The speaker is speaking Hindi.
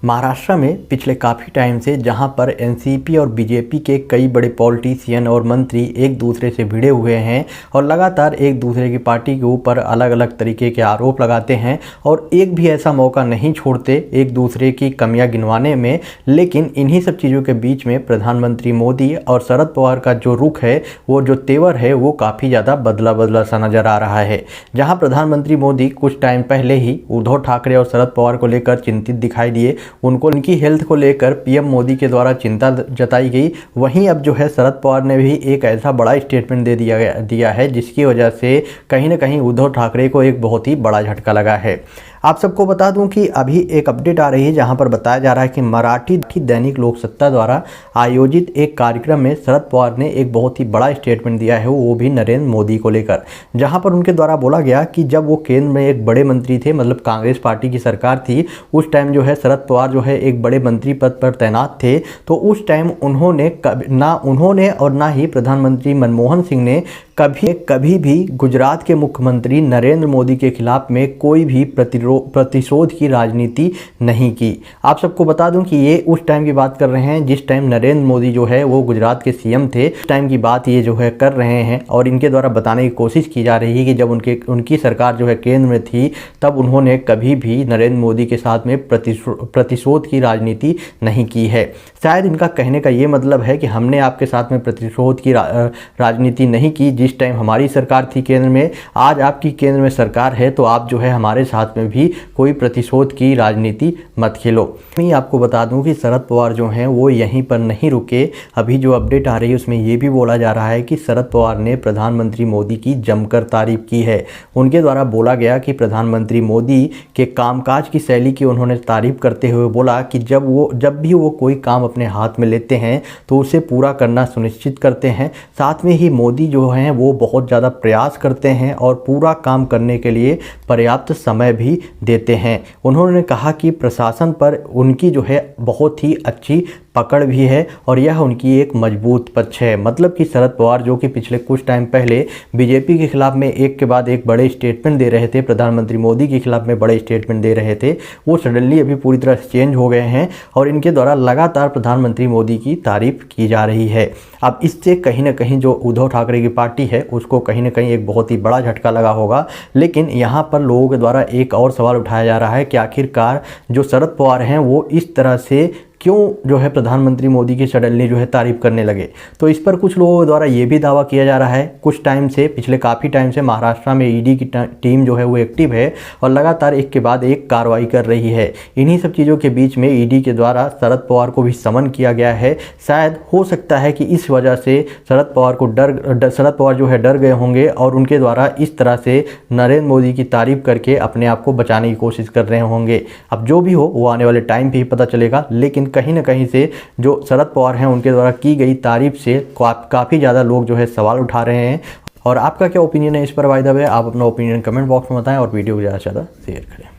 महाराष्ट्र में पिछले काफ़ी टाइम से जहां पर एनसीपी और बीजेपी के कई बड़े पॉलिटिशियन और मंत्री एक दूसरे से भिड़े हुए हैं और लगातार एक दूसरे की पार्टी के ऊपर अलग अलग तरीके के आरोप लगाते हैं और एक भी ऐसा मौका नहीं छोड़ते एक दूसरे की कमियां गिनवाने में। लेकिन इन्हीं सब चीज़ों के बीच में प्रधानमंत्री मोदी और शरद पवार का जो रुख है, वो जो तेवर है, वो काफ़ी ज़्यादा बदला बदला सा नज़र आ रहा है। जहाँ प्रधानमंत्री मोदी कुछ टाइम पहले ही उद्धव ठाकरे और शरद पवार को लेकर चिंतित दिखाई दिए, उनकी हेल्थ को लेकर पीएम मोदी के द्वारा चिंता जताई गई। वहीं अब जो है शरद पवार ने भी एक ऐसा बड़ा स्टेटमेंट दे दिया है जिसकी वजह से कहीं ना कहीं उद्धव ठाकरे को एक बहुत ही बड़ा झटका लगा है। आप सबको बता दूं कि अभी एक अपडेट आ रही है जहां पर बताया जा रहा है कि मराठी दैनिक लोकसत्ता द्वारा आयोजित एक कार्यक्रम में शरद पवार ने एक बहुत ही बड़ा स्टेटमेंट दिया है, वो भी नरेंद्र मोदी को लेकर। जहां पर उनके द्वारा बोला गया कि जब वो केंद्र में एक बड़े मंत्री थे, मतलब कांग्रेस पार्टी की सरकार थी, उस टाइम जो है शरद पवार जो है एक बड़े मंत्री पद पर तैनात थे। तो उस टाइम उन्होंने और ना ही प्रधानमंत्री मनमोहन सिंह ने कभी भी गुजरात के मुख्यमंत्री नरेंद्र मोदी के खिलाफ में कोई भी प्रतिशोध की राजनीति नहीं की। आप सबको बता दूं कि ये उस टाइम की बात कर रहे हैं जिस टाइम नरेंद्र मोदी जो है वो गुजरात के सीएम थे। उस टाइम की बात ये जो है कर रहे हैं और इनके द्वारा बताने की कोशिश की जा रही है कि जब उनकी सरकार जो है केंद्र में थी तब उन्होंने कभी भी नरेंद्र मोदी के साथ में प्रतिशोध की राजनीति नहीं की है। शायद इनका कहने का ये मतलब है कि हमने आपके साथ में प्रतिशोध की राजनीति नहीं की। जिस टाइम हमारी सरकार थी केंद्र में, आज आपकी केंद्र में सरकार है तो आप जो है हमारे साथ में भी कोई प्रतिशोध की राजनीति मत खेलो। मैं आपको बता दूं कि शरद पवार जो हैं वो यहीं पर नहीं रुके। अभी जो अपडेट आ रही है उसमें ये भी बोला जा रहा है कि शरद पवार ने प्रधानमंत्री मोदी की जमकर तारीफ की है। उनके द्वारा बोला गया कि प्रधानमंत्री मोदी के कामकाज की शैली की उन्होंने तारीफ करते हुए बोला कि जब भी वो कोई काम अपने हाथ में लेते हैं तो उसे पूरा करना सुनिश्चित करते हैं। साथ में ही मोदी जो हैं वो बहुत ज़्यादा प्रयास करते हैं और पूरा काम करने के लिए पर्याप्त समय भी देते हैं। उन्होंने कहा कि प्रशासन पर उनकी जो है बहुत ही अच्छी पकड़ भी है और यह उनकी एक मजबूत पक्ष है। मतलब कि शरद पवार जो कि पिछले कुछ टाइम पहले बीजेपी के खिलाफ में एक के बाद एक बड़े स्टेटमेंट दे रहे थे, प्रधानमंत्री मोदी के खिलाफ में बड़े स्टेटमेंट दे रहे थे, वो सडनली अभी पूरी तरह से चेंज हो गए हैं और इनके द्वारा लगातार प्रधानमंत्री मोदी की तारीफ की जा रही है। अब इससे कहीं ना कहीं जो उद्धव ठाकरे की पार्टी है उसको कहीं ना कहीं एक बहुत ही बड़ा झटका लगा होगा। लेकिन यहाँ पर लोगों के द्वारा एक और सवाल उठाया जा रहा है कि आखिरकार जो शरद पवार हैं वो इस तरह से क्यों जो है प्रधानमंत्री मोदी की सडनली जो है तारीफ करने लगे। तो इस पर कुछ लोगों द्वारा ये भी दावा किया जा रहा है कुछ टाइम से, पिछले काफ़ी टाइम से महाराष्ट्र में ईडी की टीम जो है वो एक्टिव है और लगातार एक के बाद एक कार्रवाई कर रही है। इन्हीं सब चीज़ों के बीच में ईडी के द्वारा शरद पवार को भी समन किया गया है। शायद हो सकता है कि इस वजह से शरद पवार जो है डर गए होंगे और उनके द्वारा इस तरह से नरेंद्र मोदी की तारीफ करके अपने आप को बचाने की कोशिश कर रहे होंगे। अब जो भी हो वो आने वाले टाइम पे ही पता चलेगा। लेकिन कहीं ना कहीं से जो शरद पवार हैं उनके द्वारा की गई तारीफ से काफ़ी ज़्यादा लोग जो है सवाल उठा रहे हैं। और आपका क्या ओपिनियन है इस पर? बाय द वे आप अपना ओपिनियन कमेंट बॉक्स में बताएं और वीडियो को ज़्यादा से ज़्यादा शेयर करें।